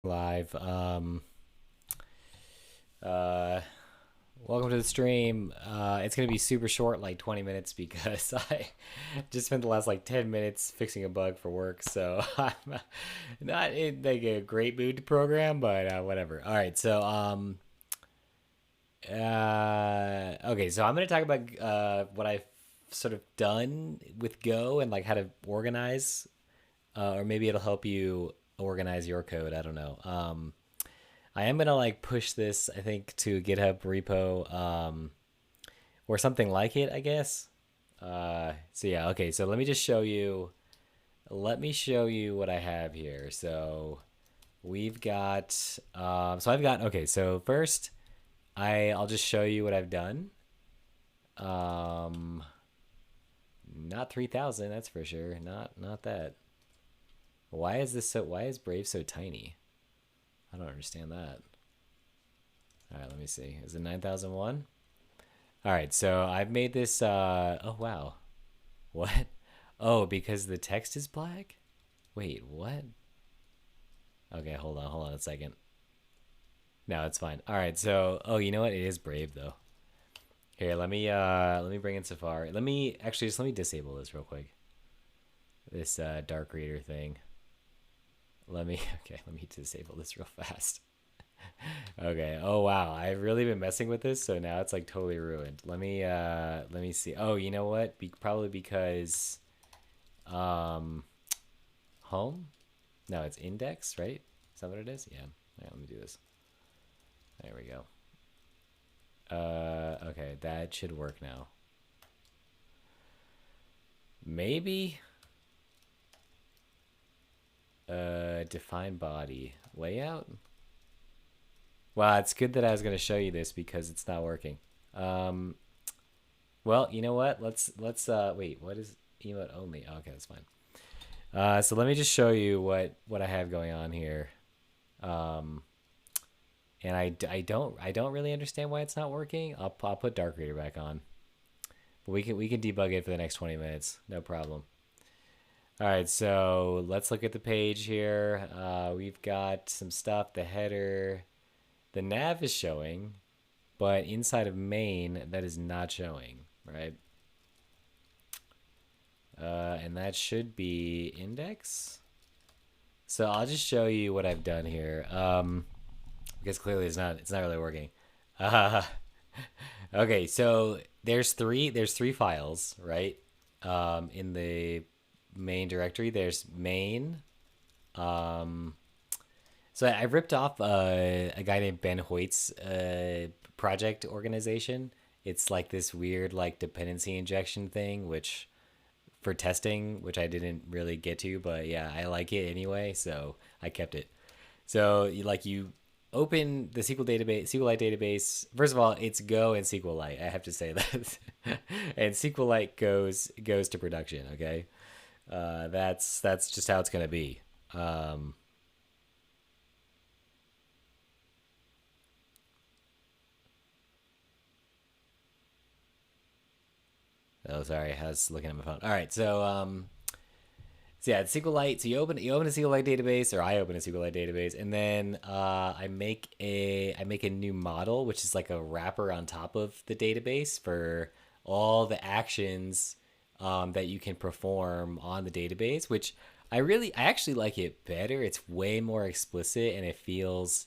Live. Uh, Welcome to the stream. It's gonna be super short, like 20 minutes, because I just spent the last like 10 minutes fixing a bug for work. So I'm not in like a great mood to program, but whatever. All right. Okay. So I'm gonna talk about what I've sort of done with Go and like how to organize, or maybe it'll help you organize your code. I don't know. I am gonna like push this, I think, to a GitHub repo, or something like it, I guess. So yeah, okay. So let me just show you. Let me show you what I have here. So we've got. So I've got. Okay. So first, I'll just show you what I've done. Um, Not 3,000, that's for sure. Not that. Why is this so? Why is Brave so tiny? I don't understand that. All right, let me see. Is it 9,001? All right, so I've made this. Oh wow, what? Oh, because the text is black. Wait, what? Okay, hold on a second. No, it's fine. All right, so you know what? It is Brave though. Here, let me bring in Safari. Let me actually just let me disable this real quick. This dark reader thing. Let me okay. Let me disable this real fast. Okay. Oh wow, I've really been messing with this, so now it's like totally ruined. Let me see. Oh, you know what? Probably because um home? No, it's index, right? Is that what it is? Yeah. Yeah, let me do this. There we go. Okay, that should work now. Maybe define body layout. Wow, it's good that I was going to show you this because it's not working. Um well, you know what? Let's wait, what is emote only? Oh, okay, that's fine. So let me just show you what I have going on here. Um and I don't really understand why it's not working. I'll put dark reader back on. But we can debug it for the next 20 minutes. No problem. All right, so let's look at the page here. We've got some stuff. The header, the nav is showing, but inside of main that is not showing, right? And that should be index. So I'll just show you what I've done here. Because clearly it's not really working. Uh, okay, so there's three files, right? In the main directory, there's main. Um, so I ripped off a guy named Ben Hoyt's project organization. It's like this weird like dependency injection thing, which for testing, which I didn't really get to, but yeah, I like it anyway, so I kept it. So you open the SQLite database. First of all, it's Go and SQLite. I have to say that, and SQLite goes to production. Okay, that's just how it's gonna be. Um, oh, sorry, I was looking at my phone. All right, so yeah, it's SQLite. So you open a SQLite database, or I open a SQLite database, and then I make a new model, which is like a wrapper on top of the database for all the actions that you can perform on the database. Which I actually like it better. It's way more explicit, and it feels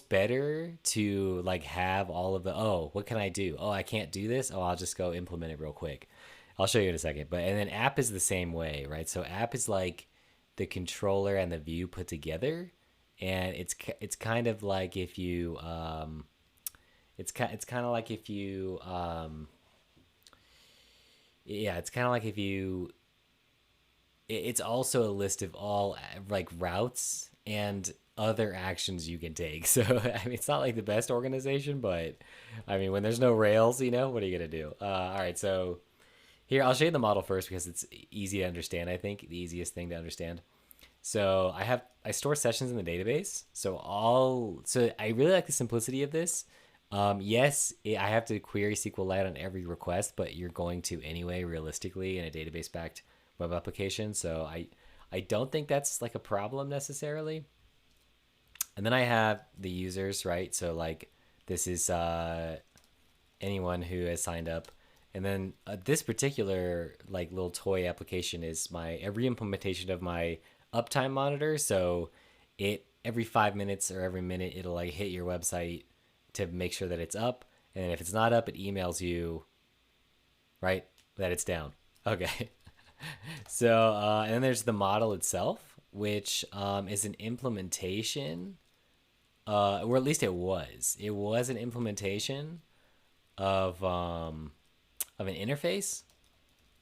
better to like have all of the, oh, what can I do? Oh, I can't do this. Oh, I'll just go implement it real quick. I'll show you in a second. But and then app is the same way, right? So app is like the controller and the view put together, and it's kind of like if you it's kind of like if you yeah, it's kind of like if you it's also a list of all like routes and other actions you can take. So I mean, it's not like the best organization, but I mean, when there's no rails, what are you gonna do? All right, so here I'll show you the model first because it's easy to understand. I think the easiest thing to understand. So I store sessions in the database. So I really like the simplicity of this. Yes, I have to query SQLite on every request, but you're going to anyway, realistically, in a database backed web application. So I don't think that's like a problem necessarily. And then I have the users, right? So like this is anyone who has signed up. And then this particular like little toy application is a re-implementation of my uptime monitor. So it every 5 minutes or every minute it'll like hit your website to make sure that it's up. And if it's not up, it emails you, right, that it's down. Okay. So and then there's the model itself, which is an implementation, or at least it was. It was an implementation of an interface.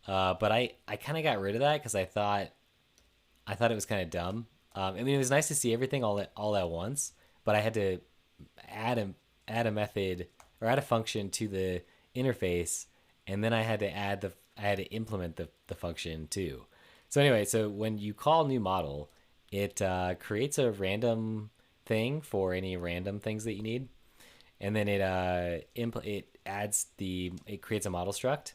But I kind of got rid of that because I thought it was kind of dumb. I mean, it was nice to see everything all at once, but I had to add a add a method or add a function to the interface, and then I had to implement the function too. So anyway, so when you call new model, it creates a random thing for any random things that you need, and then it creates a model struct,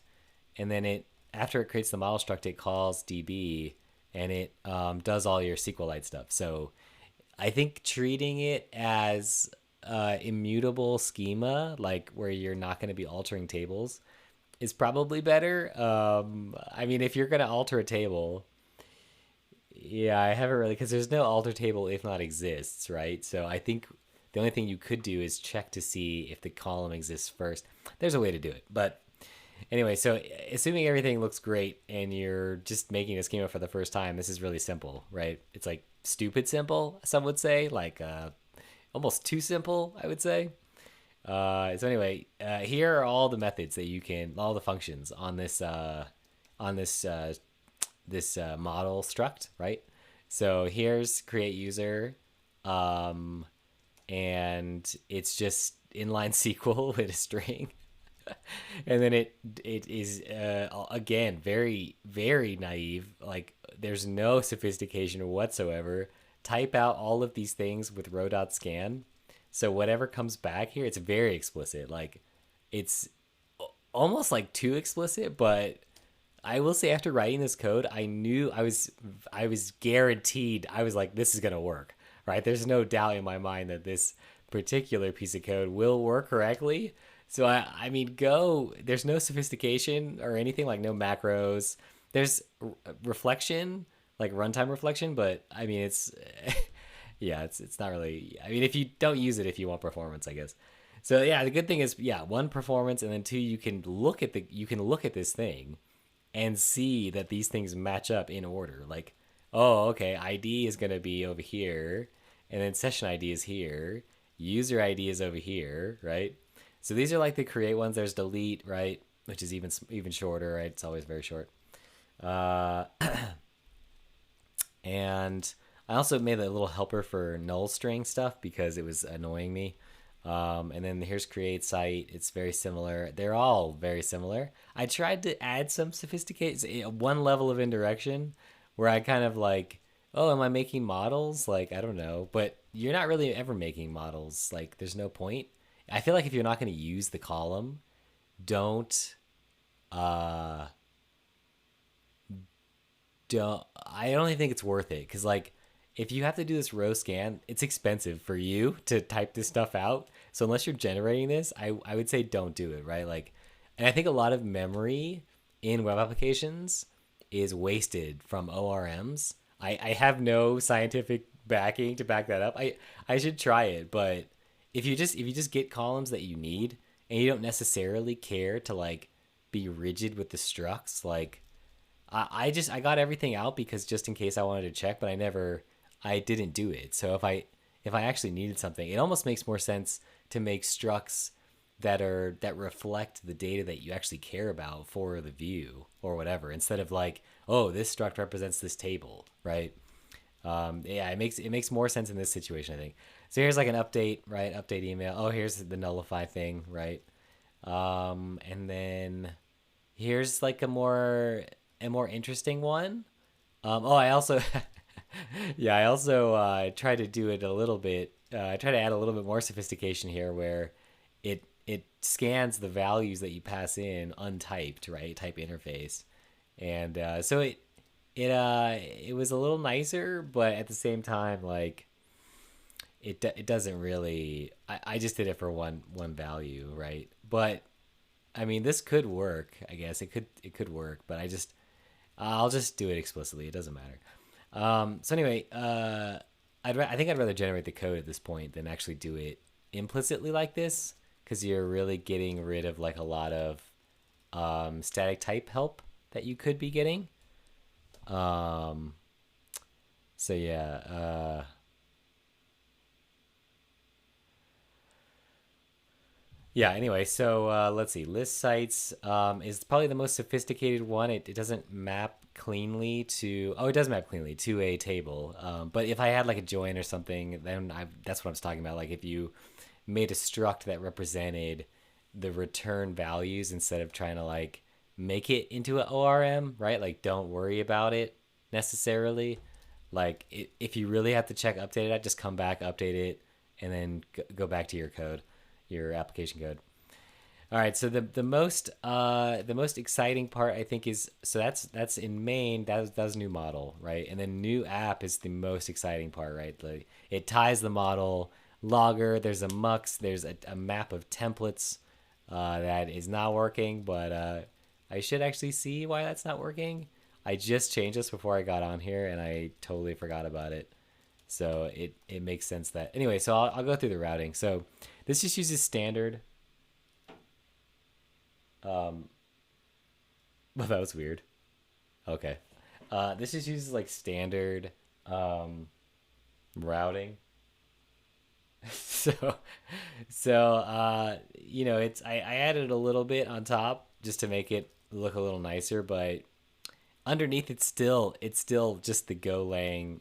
and then after it creates the model struct, it calls DB, and it does all your SQLite stuff. So I think treating it as immutable schema, like where you're not going to be altering tables, is probably better. I mean, if you're going to alter a table, yeah, I haven't really, because there's no alter table if not exists, right? So I think the only thing you could do is check to see if the column exists first. There's a way to do it, but anyway, so assuming everything looks great and you're just making a schema for the first time, this is really simple, right? It's like stupid simple, some would say, like almost too simple, I would say. So anyway, here are all the methods that all the functions on this model struct, right? So here's create user, um, and it's just inline SQL with a string. And then it is again very naive. Like there's no sophistication whatsoever. Type out all of these things with row.scan. So whatever comes back here, it's very explicit. Like it's almost like too explicit, but I will say after writing this code, I was guaranteed. I was like, this is gonna work, right? There's no doubt in my mind that this particular piece of code will work correctly. So I mean, go. There's no sophistication or anything, like no macros. There's reflection, like runtime reflection, but I mean, it's yeah, it's not really. I mean, if you don't use it, if you want performance, I guess. So yeah, the good thing is, yeah, one, performance, and then two, you can look at this thing and see that these things match up in order. Like, oh, okay, ID is going to be over here, and then session ID is here, user ID is over here, right? So these are like the create ones. There's delete, right, which is even shorter, right? It's always very short. Uh, and I also made a little helper for null string stuff because it was annoying me. And then here's create site. It's very similar. They're all very similar. I tried to add some sophisticated, one level of indirection where I kind of like, oh, am I making models? Like, I don't know. But you're not really ever making models. Like, there's no point. I feel like if you're not going to use the column, don't, uh, I don't even think it's worth it. Because, like, if you have to do this row scan, it's expensive for you to type this stuff out. So unless you're generating this, I would say don't do it, right? Like, and I think a lot of memory in web applications is wasted from ORMs. I have no scientific backing to back that up. I should try it, but if you just get columns that you need and you don't necessarily care to like be rigid with the structs, like I got everything out because just in case I wanted to check, but I didn't do it. So if I actually needed something, it almost makes more sense to make structs that reflect the data that you actually care about for the view or whatever, instead of like, oh, this struct represents this table, right? Yeah, it makes more sense in this situation, I think. So here's like an update, right? Update email. Oh, here's the nullify thing, right? And then here's like a more interesting one. Oh, I also yeah, I also try to do it a little bit. I try to add a little bit more sophistication here, where it scans the values that you pass in untyped, right? Type interface, and so it was a little nicer, but at the same time, like it doesn't really. I just did it for one value, right? But I mean, this could work. I guess it could work, but I'll just do it explicitly. It doesn't matter. So anyway, I think I'd rather generate the code at this point than actually do it implicitly like this, because you're really getting rid of like a lot of static type help that you could be getting. Um, so yeah, yeah. Anyway, so let's see. List sites is probably the most sophisticated one. It doesn't map cleanly to. Oh, it does map cleanly to a table. But if I had like a join or something, then that's what I was talking about. Like if you made a struct that represented the return values instead of trying to like make it into an ORM, right? Like don't worry about it necessarily. Like if you really have to check update it, just come back, update it, and then go back to your code, your application code. All right, so the most exciting part I think is, so that's in main, that's new model, right? And then new app is the most exciting part, right? Like it ties the model logger. There's a mux. There's a map of templates that is not working, but I should actually see why that's not working. I just changed this before I got on here, and I totally forgot about it. So it makes sense that anyway. So I'll go through the routing. So this just uses standard. Um, well, that was weird. Okay. This just uses like standard um, routing. So it's I added a little bit on top just to make it look a little nicer, but underneath it's still just the Golang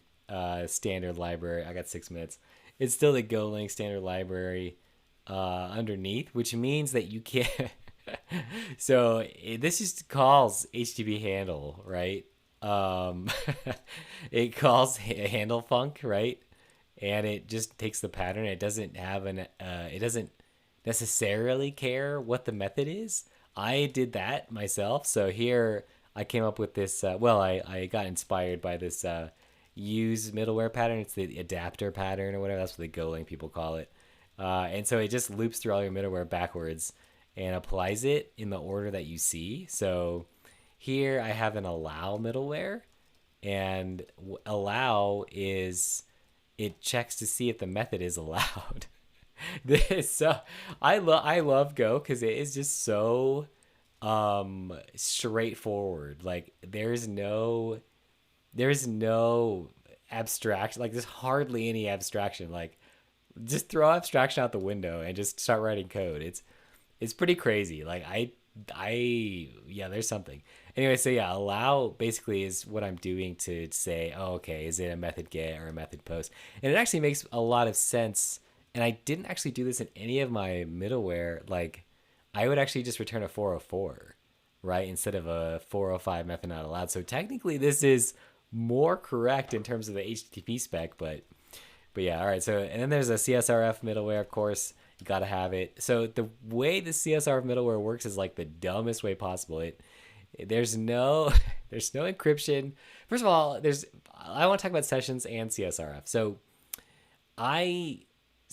standard library. I got 6 minutes. It's still the Golang standard library underneath, which means that you can't. This just calls HTTP handle, right? Um, it calls handle func, right? And it just takes the pattern. It doesn't have it doesn't necessarily care what the method is. I did that myself. So here I came up with this. I got inspired by this use middleware pattern. It's the adapter pattern or whatever. That's what the Golang people call it. And so it just loops through all your middleware backwards and applies it in the order that you see. So here I have an allow middleware, and allow is it checks to see if the method is allowed. This so I love Go because it is just so straightforward. Like there's no abstraction. Like there's hardly any abstraction. Like just throw abstraction out the window and just start writing code. It's pretty crazy. Like yeah, there's something. Anyway, so yeah, allow basically is what I'm doing to say, oh, okay, is it a method get or a method post? And it actually makes a lot of sense. And I didn't actually do this in any of my middleware. Like I would actually just return a 404, right? Instead of a 405 method not allowed. So technically this is more correct in terms of the HTTP spec, but yeah, all right. So and then there's a CSRF middleware, of course. You gotta have it. So the way the CSRF middleware works is like the dumbest way possible. There's no there's no encryption. First of all, I want to talk about sessions and CSRF. I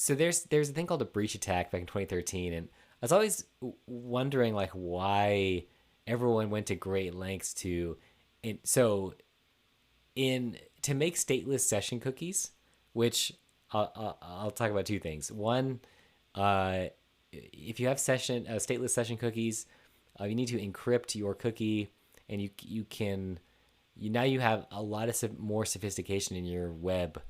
there's a thing called a breach attack back in 2013, and I was always wondering like why everyone went to great lengths in so in to make stateless session cookies, which I'll talk about two things. One, uh, if you have stateless session cookies, you need to encrypt your cookie, and now you have a lot of more sophistication in your web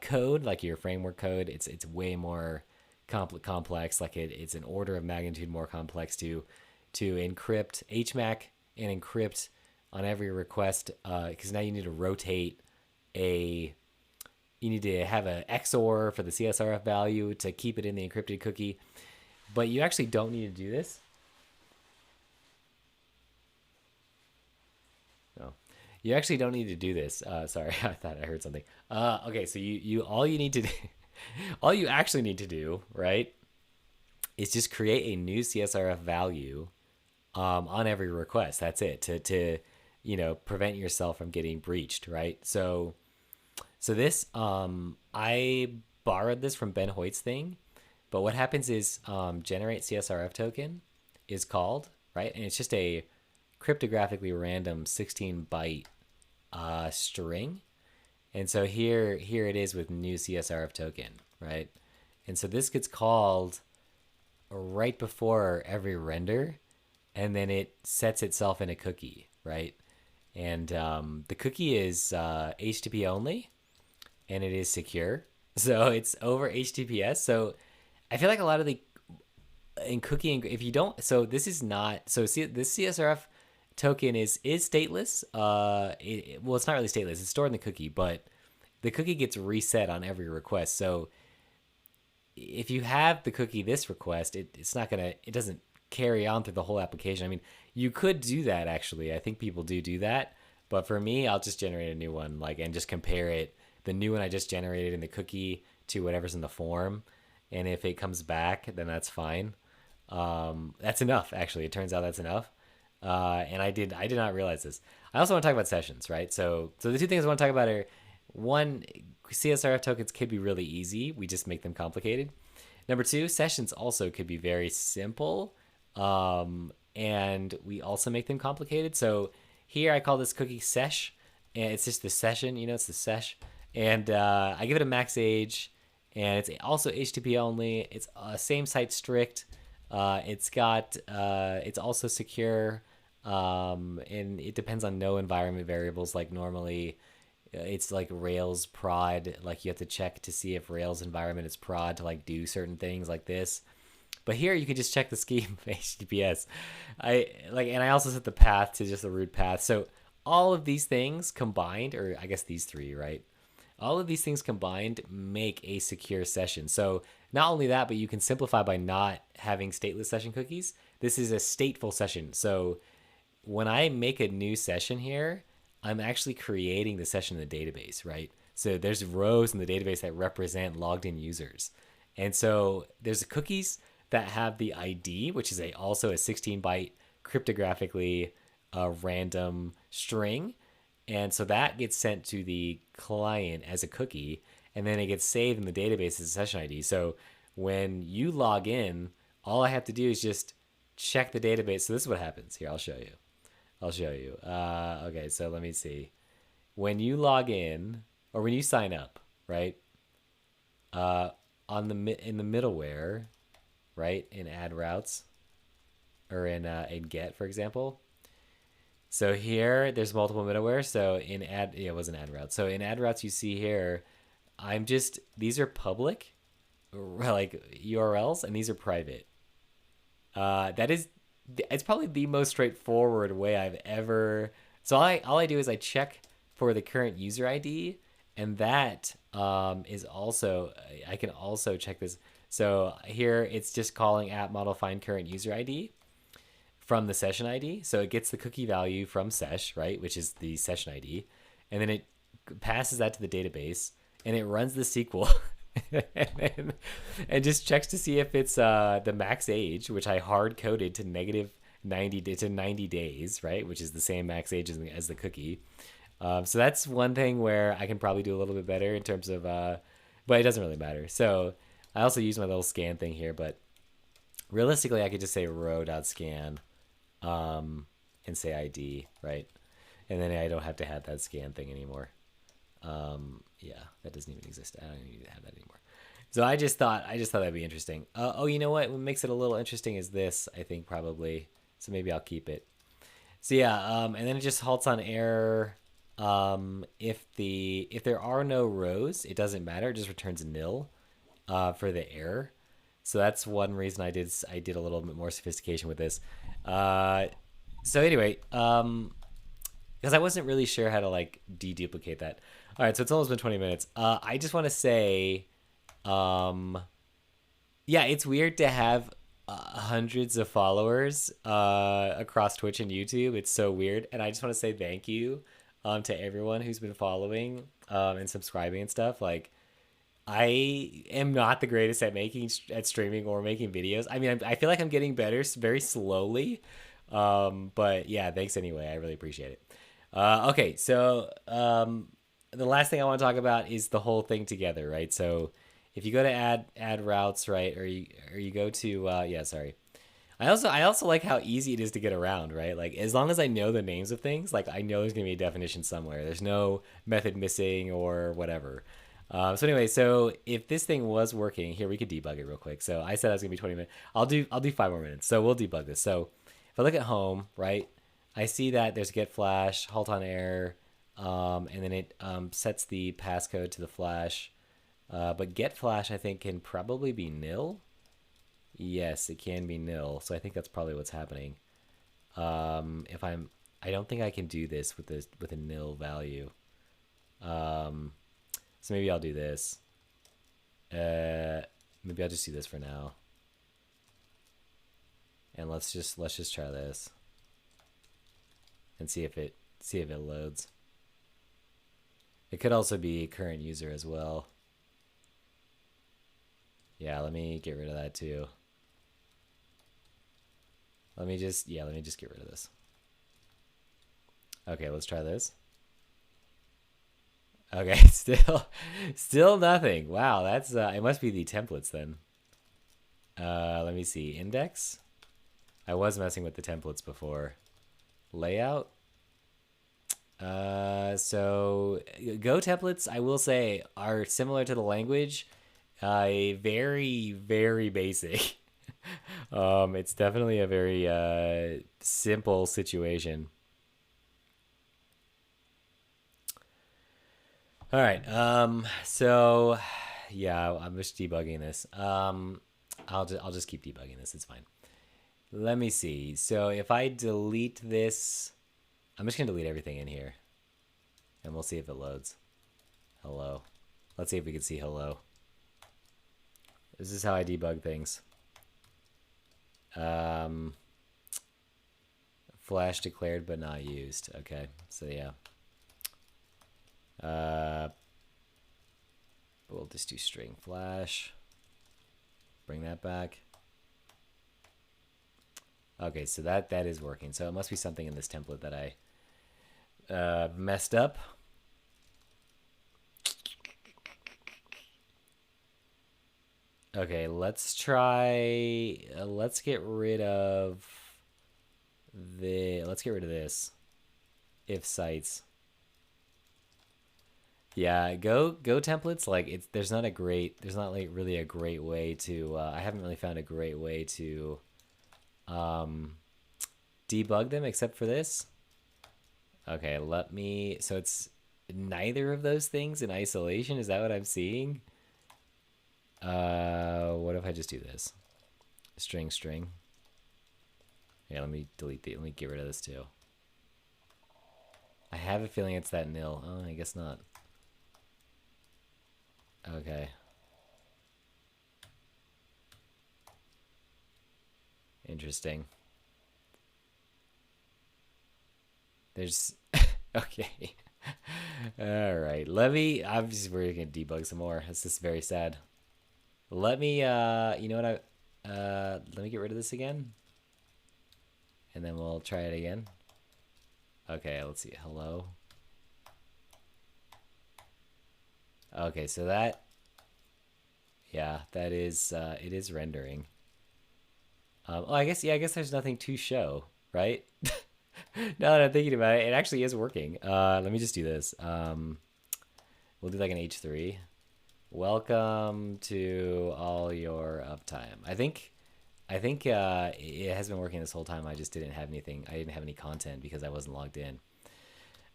code, like your framework code. It's way more complex. Like it's an order of magnitude more complex to encrypt HMAC and encrypt on every request, because now you need to rotate a you need to have an XOR for the CSRF value to keep it in the encrypted cookie, but you actually don't need to do this. No, you actually don't need to do this. Sorry, I thought I heard something. Okay, so you all you need to do, all you actually need to do, right, is just create a new CSRF value on every request. That's it to prevent yourself from getting breached, right? So this I borrowed this from Ben Hoyt's thing, but what happens is generate CSRF token is called, right? And it's just a cryptographically random 16 byte string. And so here it is with new CSRF token, right? And so this gets called right before every render, and then it sets itself in a cookie, right? And the cookie is HTTP only, and it is secure. So it's over HTTPS. So I feel like a lot of the in cookie, if you don't, so this is not, so see, this CSRF token is stateless. Well, it's not really stateless. It's stored in the cookie, but the cookie gets reset on every request. So if you have the cookie this request, it's not gonna, it doesn't carry on through the whole application. I mean, you could do that actually. I think people do that, but for me, I'll just generate a new one, like, and just compare it, the new one I just generated in the cookie to whatever's in the form, and if it comes back, then that's fine. That's enough. Actually, it turns out that's enough. And I did not realize this. I also want to talk about sessions, right? So the two things I want to talk about are, one, CSRF tokens could be really easy. We just make them complicated. Number two, sessions also could be very simple. And we also make them complicated. So here I call this cookie sesh, and it's just the session, it's the sesh. And I give it a max age, and it's also HTTP only. It's same site strict. It's also secure, and it depends on no environment variables. Like normally, it's like Rails prod. Like you have to check to see if Rails environment is prod to like do certain things like this. But here you can just check the scheme of HTTPS. And I also set the path to just the root path. So all of these things combined, or I guess these three, right? All of these things combined make a secure session. So not only that, but you can simplify by not having stateless session cookies. This is a stateful session. So when I make a new session here, I'm actually creating the session in the database, right? So there's rows in the database that represent logged in users. And so there's cookies that have the ID, which is also a 16 byte cryptographically random string. And so that gets sent to the client as a cookie, and then it gets saved in the database as a session ID. So when you log in, all I have to do is just check the database. So this is what happens. Here, I'll show you. Okay, so let me see. When you log in, or when you sign up, right? In the middleware, right? In add routes, or in get, for example. So here, there's multiple middleware. So it wasn't add routes. So in add routes, you see here, these are public, like URLs, and these are private. It's probably the most straightforward way I've ever. So all I do is I check for the current user ID, and that is also, I can also check this. So here, it's just calling app model find current user ID from the session ID. So it gets the cookie value from sesh, right, which is the session ID, and then it passes that to the database, and it runs the SQL and just checks to see if it's the max age, which I hard coded to -90 days, right, which is the same max age as the cookie. So that's one thing where I can probably do a little bit better in terms of, but it doesn't really matter. So I also use my little scan thing here, but realistically, I could just say row.scan and say ID, right? And then I don't have to have that scan thing anymore. Yeah, that doesn't even exist. I don't even need to have that anymore. So I just thought that'd be interesting. You know what makes it a little interesting is this, I think, probably. So maybe I'll keep it. So yeah, and then it just halts on error. If there are no rows, it doesn't matter. It just returns nil for the error. So that's one reason I did a little bit more sophistication with this. So anyway, because I wasn't really sure how to like deduplicate that. All right, so it's almost been 20 minutes. I just want to say, yeah, it's weird to have hundreds of followers across Twitch and YouTube. It's so weird, and I just want to say thank you to everyone who's been following and subscribing and stuff. Like, I am not the greatest at streaming or making videos. I mean, I feel like I'm getting better very slowly. But yeah, thanks anyway. I really appreciate it. Okay, so the last thing I want to talk about is the whole thing together, right? So if you go to add routes, right, or you go to yeah, sorry. I also like how easy it is to get around, right? Like as long as I know the names of things, like I know there's gonna be a definition somewhere. There's no method missing or whatever. So anyway, so if this thing was working, here we could debug it real quick. So I said I was gonna be 20 minutes. I'll do 5 more minutes. So we'll debug this. So if I look at home, right, I see that there's get flash, halt on error, and then it sets the passcode to the flash. But get flash I think can probably be nil. Yes, it can be nil. So I think that's probably what's happening. I don't think I can do this with a nil value. So maybe I'll do this. Maybe I'll just do this for now. And let's just try this and see if it loads. It could also be current user as well. Yeah, let me get rid of that too. Let me just get rid of this. Okay, let's try this. Okay, still nothing. Wow, that's it must be the templates then. Let me see. Index. I was messing with the templates before. Layout. So Go templates, I will say, are similar to the language. Very, very basic. It's definitely a very simple situation. All right. So yeah, I'm just debugging this. I'll just keep debugging this. It's fine. Let me see. So if I delete this, I'm just gonna delete everything in here, and we'll see if it loads. Hello. Let's see if we can see hello. This is how I debug things. Flash declared but not used. Okay, so yeah. We'll just do string flash. Bring that back. Okay, so that is working. So it must be something in this template that I messed up. Okay, let's try. Let's get rid of this. If sites. Yeah, go templates. Like there's not like really a great way to. I haven't really found a great way to debug them except for this. Okay, so it's neither of those things in isolation. Is that what I'm seeing? What if I just do this? String. Yeah, let me let me get rid of this too. I have a feeling it's that nil. Oh, I guess not. Okay. Interesting. There's okay. All right. We're gonna debug some more. This is very sad. Let me you know what let me get rid of this again. And then we'll try it again. Okay, let's see. Hello. Okay, so that is it is rendering. Oh, I guess there's nothing to show, right? Now that I'm thinking about it, it actually is working. Let me just do this. We'll do like an H3. Welcome to all your uptime. I think it has been working this whole time. I just didn't have anything. I didn't have any content because I wasn't logged in.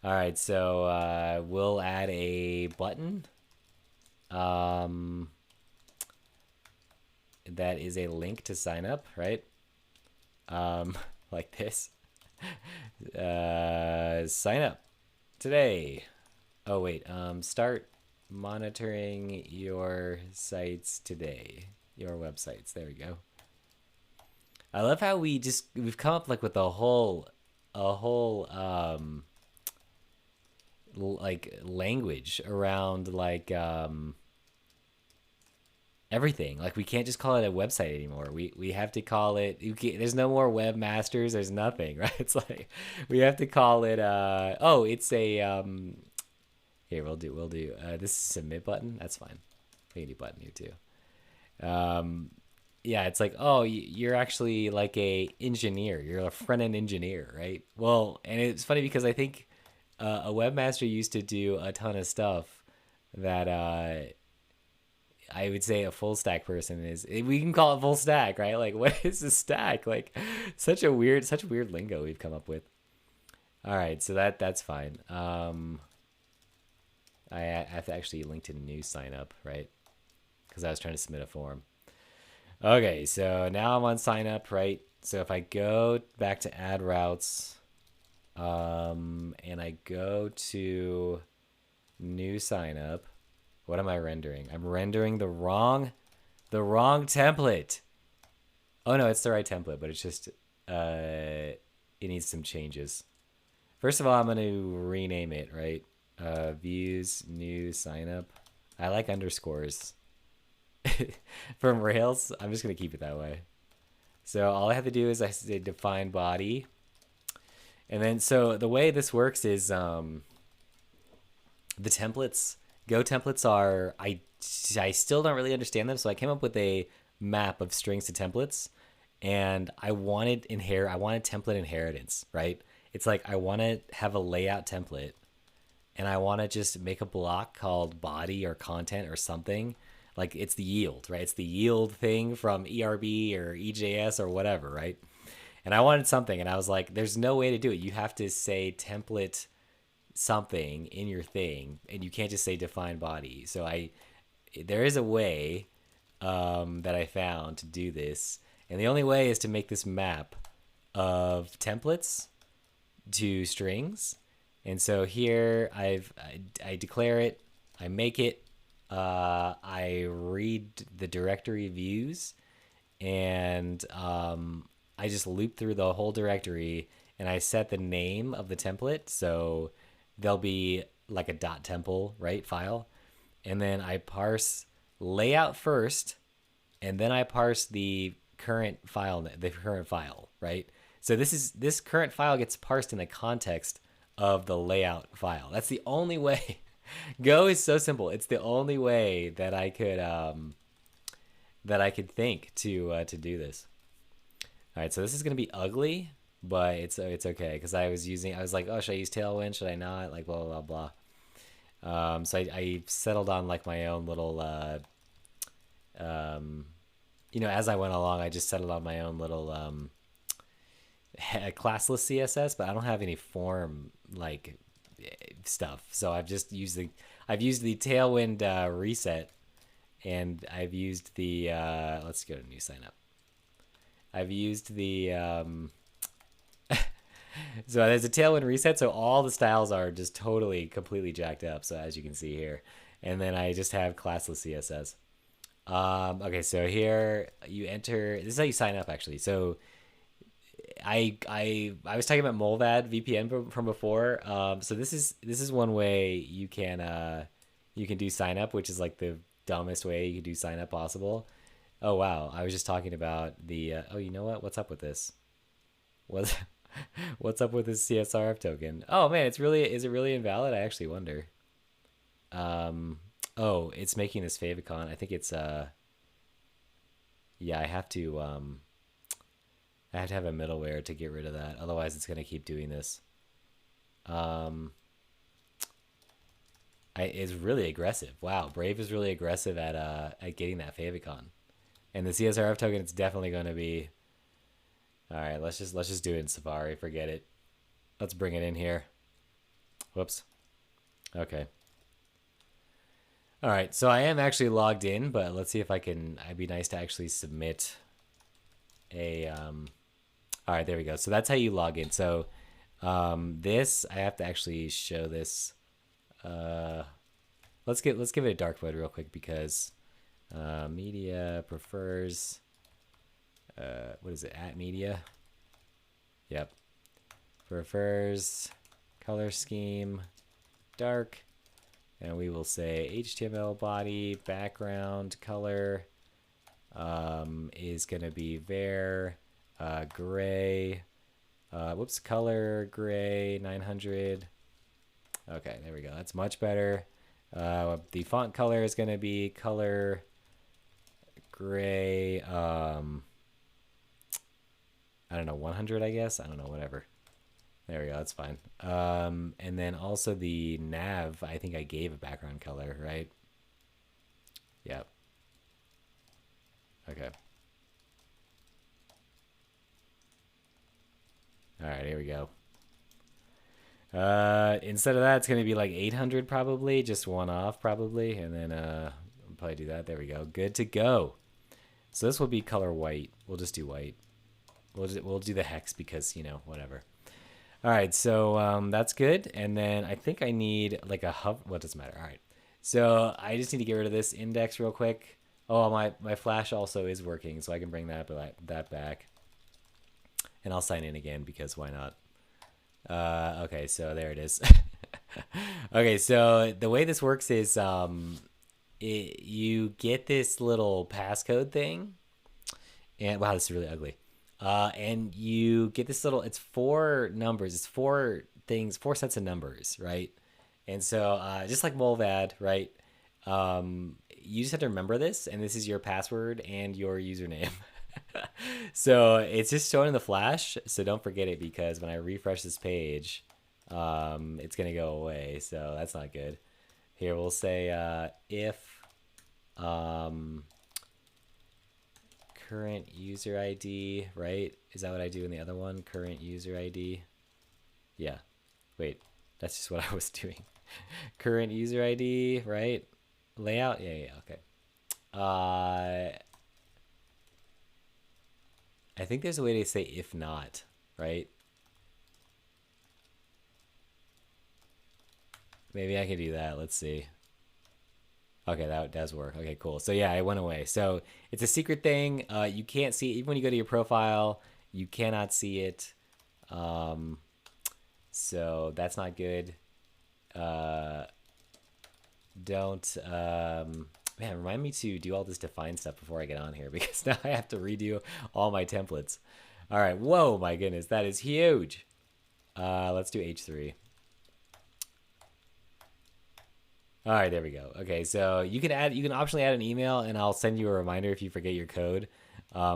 All right, so we'll add a button. That is a link to sign up, right? Like this. Sign up today. Oh wait, start monitoring your sites today. Your websites. There we go. I love how we've come up like with a whole like language around like everything. Like we can't just call it a website anymore. We have to call it. There's no more webmasters. There's nothing, right? It's like we have to call it. Oh, it's a. Here we'll do. This is submit button. That's fine. We can do button here too. Yeah, it's like, oh, you're actually like a engineer. You're a front end engineer, right? Well, and it's funny because I think a webmaster used to do a ton of stuff that I would say a full stack person is. We can call it full stack, right? Like, what is a stack? Like, such weird lingo we've come up with. All right, so that's fine. I have to actually link to new sign up, right? Because I was trying to submit a form. Okay, so now I'm on sign up, right? So if I go back to add routes, and I go to new sign up, what am I rendering? I'm rendering the wrong template. Oh no, it's the right template, but it's just it needs some changes. First of all, I'm going to rename it, right? Views, new sign up. I like underscores. From Rails, I'm just going to keep it that way. So all I have to do is I say define body. And then, so the way this works is the templates, Go templates are, I still don't really understand them. So I came up with a map of strings to templates, and I wanted template inheritance, right? It's like I want to have a layout template, and I want to just make a block called body or content or something. Like it's the yield, right? It's the yield thing from ERB or EJS or whatever, right? And I wanted something, and I was like, there's no way to do it. You have to say template something in your thing, and you can't just say define body. So there is a way that I found to do this, and the only way is to make this map of templates to strings. And so here I declare it, I make it, I read the directory views, and I just loop through the whole directory, and I set the name of the template. So there'll be like a .temple, right, file. And then I parse layout first, and then I parse the current file, right? So this current file gets parsed in the context of the layout file. That's the only way. Go is so simple. It's the only way that I could think to do this. All right, so this is gonna be ugly, but it's okay because I was like, oh, should I use Tailwind? Should I not? Like blah blah blah. So I settled on like my own little as I went along, I just settled on my own little classless CSS, but I don't have any form like stuff. So I've used the Tailwind reset, and I've used the let's go to new sign up. I've used the so there's a Tailwind reset, so all the styles are just completely jacked up. So as you can see here, and then I just have classless CSS. Okay, so here you enter. This is how you sign up, actually. So I was talking about Molvad VPN from before. So this is one way you can do sign up, which is like the dumbest way you can do sign up possible. Oh wow, I was just talking about the oh, you know what? What's up with this? What's up with this CSRF token? Oh man, is it really invalid? I actually wonder. Oh, it's making this favicon. I think it's yeah, I have to have a middleware to get rid of that. Otherwise it's gonna keep doing this. It's really aggressive. Wow, Brave is really aggressive at getting that favicon. And the CSRF token, it's definitely gonna be. All right, let's just do it in Safari. Forget it. Let's bring it in here. Whoops. Okay. All right, so I am actually logged in, but let's see if I can. It'd be nice to actually submit a. All right, there we go. So that's how you log in. So this I have to actually show this. Let's give it a dark mode real quick because media prefers. What is it? At media. Yep. Prefers color scheme dark. And we will say HTML body background color is going to be var gray. Color gray 900. Okay, there we go. That's much better. The font color is going to be color gray. I don't know, 100, I guess. I don't know, whatever. There we go. That's fine. And then also the nav, I think I gave a background color, right? Yep. Okay. All right, here we go. Instead of that, it's going to be like 800 probably, just one off probably. And then I'll probably do that. There we go. Good to go. So this will be color white. We'll just do white. We'll do the hex because, you know, whatever. All right, so that's good. And then I think I need like a hub. What doesn't matter. All right. So I just need to get rid of this index real quick. Oh, my flash also is working, so I can bring that back. And I'll sign in again because why not? Okay, so there it is. Okay, so the way this works is you get this little passcode thing. And wow, this is really ugly. And you get this little, it's 4 numbers. It's 4 things, 4 sets of numbers, right? And so just like Molvad, right? You just have to remember this, and this is your password and your username. So it's just showing in the flash, so don't forget it because when I refresh this page, it's gonna go away. So that's not good. Here we'll say if current user ID, right? Is that what I do in the other one? Current user ID. Yeah. Wait, that's just what I was doing. Current user ID, right? Layout. Yeah. Okay. I think there's a way to say if not, right? Maybe I can do that. Let's see. Okay, that does work. Okay, cool. So yeah, it went away. So it's a secret thing. You can't see it. Even when you go to your profile, you cannot see it. So that's not good. Don't man, remind me to do all this define stuff before I get on here because now I have to redo all my templates. All right. Whoa, my goodness, that is huge. Let's do H3. All right, there we go. Okay, so you can optionally add an email, and I'll send you a reminder if you forget your code,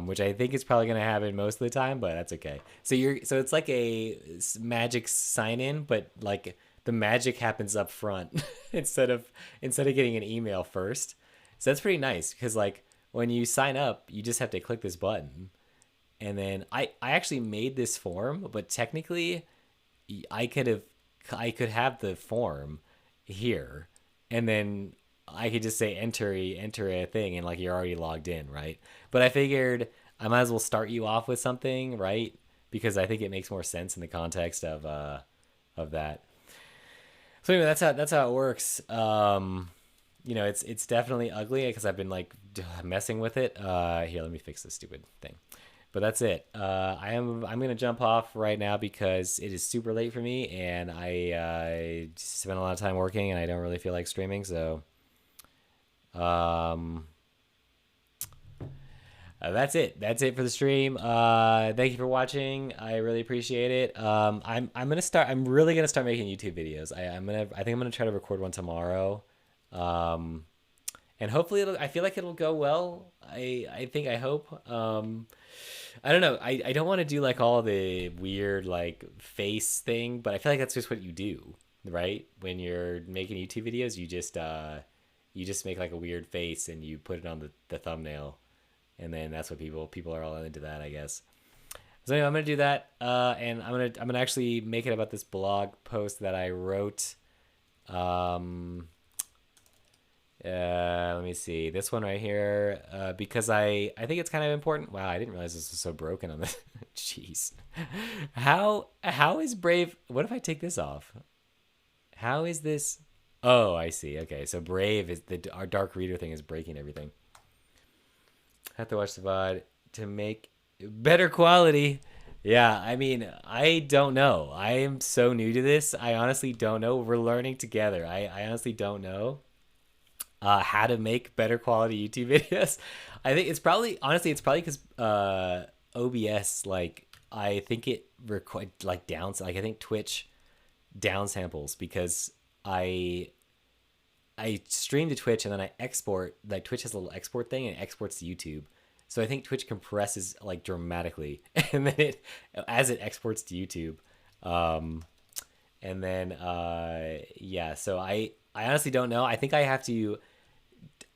which I think is probably going to happen most of the time, but that's okay. So it's like a magic sign in, but like the magic happens up front instead of getting an email first. So that's pretty nice because like when you sign up, you just have to click this button, and then I actually made this form, but technically I could have the form here, and then I could just say enter a thing, and like you're already logged in, right? But I figured I might as well start you off with something, right? Because I think it makes more sense in the context of that. So anyway, that's how it works. You know, it's definitely ugly because I've been like messing with it. Here, let me fix this stupid thing. But that's it. I'm gonna jump off right now because it is super late for me, and I spent a lot of time working, and I don't really feel like streaming. So, that's it. That's it for the stream. Thank you for watching. I really appreciate it. I'm gonna start. I'm really gonna start making YouTube videos. I think I'm gonna try to record one tomorrow. And hopefully I feel like it'll go well. I hope. I don't know. I don't want to do like all the weird like face thing, but I feel like that's just what you do, right? When you're making YouTube videos, you just make like a weird face and you put it on the thumbnail, and then that's what people are all into that, I guess. So anyway, I'm gonna do that, and I'm gonna actually make it about this blog post that I wrote. Let me see this one right here, because I think it's kind of important. Wow, I didn't realize this was so broken on this. Jeez, how is Brave? What if I take this off? How is this? Oh, I see. Okay, so Brave is our dark reader thing is breaking everything. Have to watch the VOD to make better quality. Yeah, I mean, I don't know. I am so new to this. I honestly don't know. We're learning together. I honestly don't know how to make better quality YouTube videos. I think it's probably because OBS, like I think it downs, like I think Twitch downsamples because I I stream to Twitch and then I export. Like Twitch has a little export thing and it exports to YouTube. So I think Twitch compresses like dramatically, and then as it exports to YouTube, um, and then yeah. So I honestly don't know. I think I have to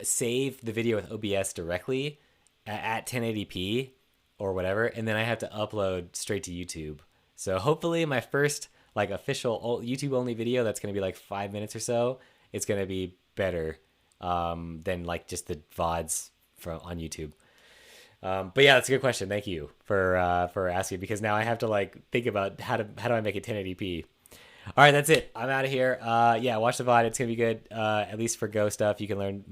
save the video with OBS directly at 1080p or whatever, and then I have to upload straight to YouTube. So hopefully my first like official YouTube only video that's going to be like 5 minutes or so, it's going to be better than like just the VODs from on YouTube. But yeah, that's a good question. Thank you for asking, because now I have to like think about how do I make it 1080p. All right, that's it. I'm out of here. Yeah, watch the VOD. It's gonna be good. At least for Go stuff, you can learn